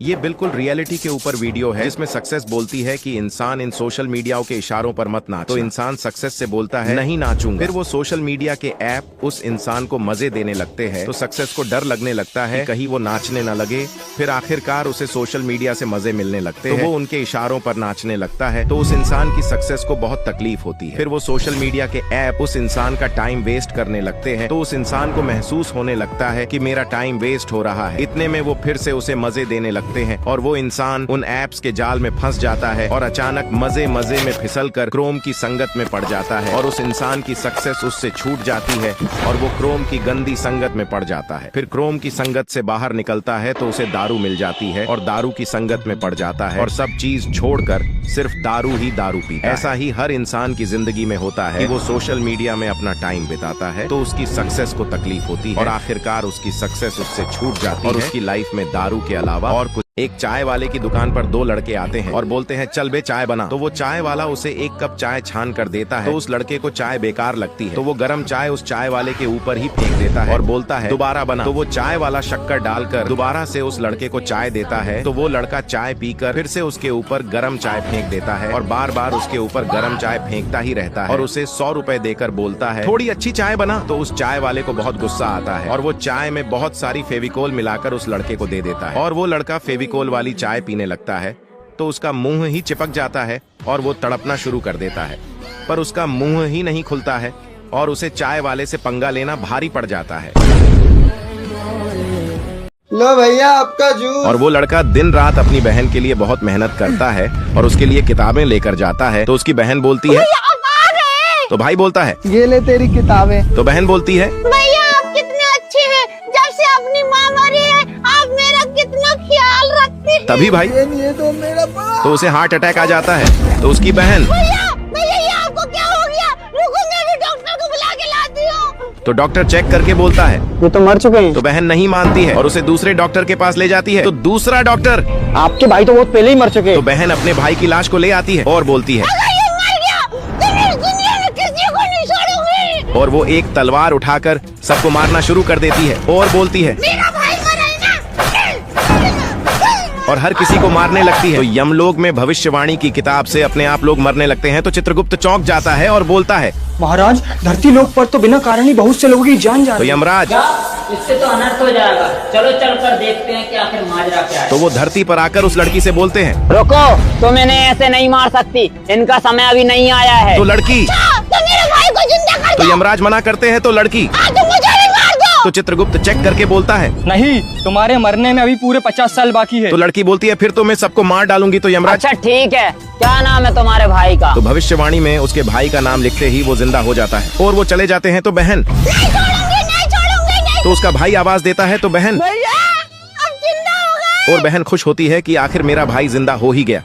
ये बिल्कुल रियलिटी के ऊपर वीडियो है जिसमें सक्सेस बोलती है कि इंसान इन सोशल मीडिया के इशारों पर मत नाच। तो इंसान सक्सेस से बोलता है नहीं नाचूंगा। फिर वो सोशल मीडिया के ऐप उस इंसान को मजे देने लगते हैं तो सक्सेस को डर लगने लगता है कि कहीं वो नाचने न लगे। फिर आखिरकार उसे सोशल मीडिया से मजे मिलने लगते हैं तो वो उनके इशारों पर नाचने लगता है तो उस इंसान की सक्सेस को बहुत तकलीफ होती है। फिर वो सोशल मीडिया के ऐप उस इंसान का टाइम वेस्ट करने लगते हैं तो उस इंसान को महसूस होने लगता है कि मेरा टाइम वेस्ट हो रहा है। इतने में वो फिर से उसे मजे देने लगते हैं और वो इंसान उन ऐप्स के जाल में फंस जाता है और अचानक मजे मजे में फिसलकर क्रोम की संगत में पड़ जाता है और उस इंसान की सक्सेस उससे छूट जाती है और वो क्रोम की गंदी संगत में पड़ जाता है। फिर क्रोम की संगत से बाहर निकलता है तो उसे दारू मिल जाती है और दारू की संगत में पड़ जाता है और सब चीज छोड़कर सिर्फ दारू ही दारू पीता है। ऐसा ही हर इंसान की जिंदगी में होता है कि वो सोशल मीडिया में अपना टाइम बिताता है तो उसकी सक्सेस को तकलीफ होती है और आखिरकार उसकी सक्सेस उससे छूट जाती है और उसकी लाइफ में दारू के अलावा और कुछ। एक चाय वाले की दुकान पर दो लड़के आते हैं और बोलते हैं चल बे चाय बना। तो वो चाय वाला उसे एक कप चाय छान कर देता है तो उस लड़के को चाय बेकार लगती है तो वो गरम चाय उस चाय वाले के ऊपर ही फेंक देता है और बोलता है दोबारा बना। तो वो चाय वाला शक्कर डालकर दोबारा से उस लड़के को चाय देता है तो वो लड़का चाय पीकर फिर से उसके ऊपर गरम चाय फेंक देता है और बार बार उसके ऊपर गरम चाय फेंकता ही रहता है और उसे 100 रुपए देकर बोलता है थोड़ी अच्छी चाय बना। तो उस चाय वाले को बहुत गुस्सा आता है और वो चाय में बहुत सारी फेविकोल मिलाकर उस लड़के को दे देता है और वो लड़का फेविकोल वाली चाय पीने लगता है तो उसका मुंह ही चिपक जाता है और वो तड़पना शुरू कर देता है पर उसका मुंह ही नहीं खुलता है और उसे चाय वाले से पंगा लेना भारी पड़ जाता है। लो भैया आपका जूस। और वो लड़का दिन रात अपनी बहन के लिए बहुत मेहनत करता है और उसके लिए किताबें लेकर जाता है तो उसकी बहन बोलती है तो भाई बोलता है ये ले तेरी किताबें। तो बहन बोलती है भैया आप कितने अच्छे हैं, जब से अपनी माँ मरी है आप मेरा कितना ख्याल रखते हैं। तभी भाई ये तो मेरा तो उसे हार्ट अटैक आ जाता है तो उसकी बहन भैया भैया ये आपको क्या हो गया, रुको मैं भी डॉक्टर को बुला के लाती हूँ। तो डॉक्टर चेक करके बोलता है ये तो मर चुके हैं। तो बहन नहीं मानती है और उसे दूसरे डॉक्टर के पास ले जाती है तो दूसरा डॉक्टर आपके भाई तो बहुत पहले ही मर चुके तो बहन अपने भाई की लाश को ले आती है और बोलती है अगर ये मर गया तो इस दुनिया में किसी को नहीं छोड़ूंगी। और वो एक तलवार उठाकर सबको मारना शुरू कर देती है और बोलती है मेरा भाई मरा है ना। और हर किसी को मारने लगती है। तो यमलोक में भविष्यवाणी की किताब से अपने आप लोग मरने लगते हैं तो चित्रगुप्त चौंक जाता है और बोलता है महाराज धरती लोक पर तो बिना कारण ही बहुत से लोगों की जान जा तो रही है। यमराज इससे तो अनर्थ हो जाएगा, चलो चल कर देखते हैं कि आखिर माजरा क्या है। तो वो धरती पर आकर उस लड़की से बोलते हैं रुको, तुम इन्हें ऐसे नहीं मार सकती, इनका समय अभी नहीं आया है। तो लड़की तो मेरे भाई को जिंदा कर तो यमराज मना करते हैं तो लड़की तो मुझे भी मार दो। तो चित्रगुप्त चेक करके बोलता है नहीं, तुम्हारे मरने में अभी पूरे 50 साल बाकी है। तो लड़की बोलती है फिर तो मैं सबको मार डालूंगी। तो यमराज अच्छा ठीक है, क्या नाम है तुम्हारे भाई का? तो भविष्यवाणी में उसके भाई का नाम लिखते ही वो जिंदा हो जाता है और वो चले जाते हैं तो बहन नहीं छोड़ूंगी, नहीं छोड़ूंगी, नहीं। तो उसका भाई आवाज देता है तो बहन भैया अब जिंदा हो गए। और बहन खुश होती है कि आखिर मेरा भाई जिंदा हो ही गया।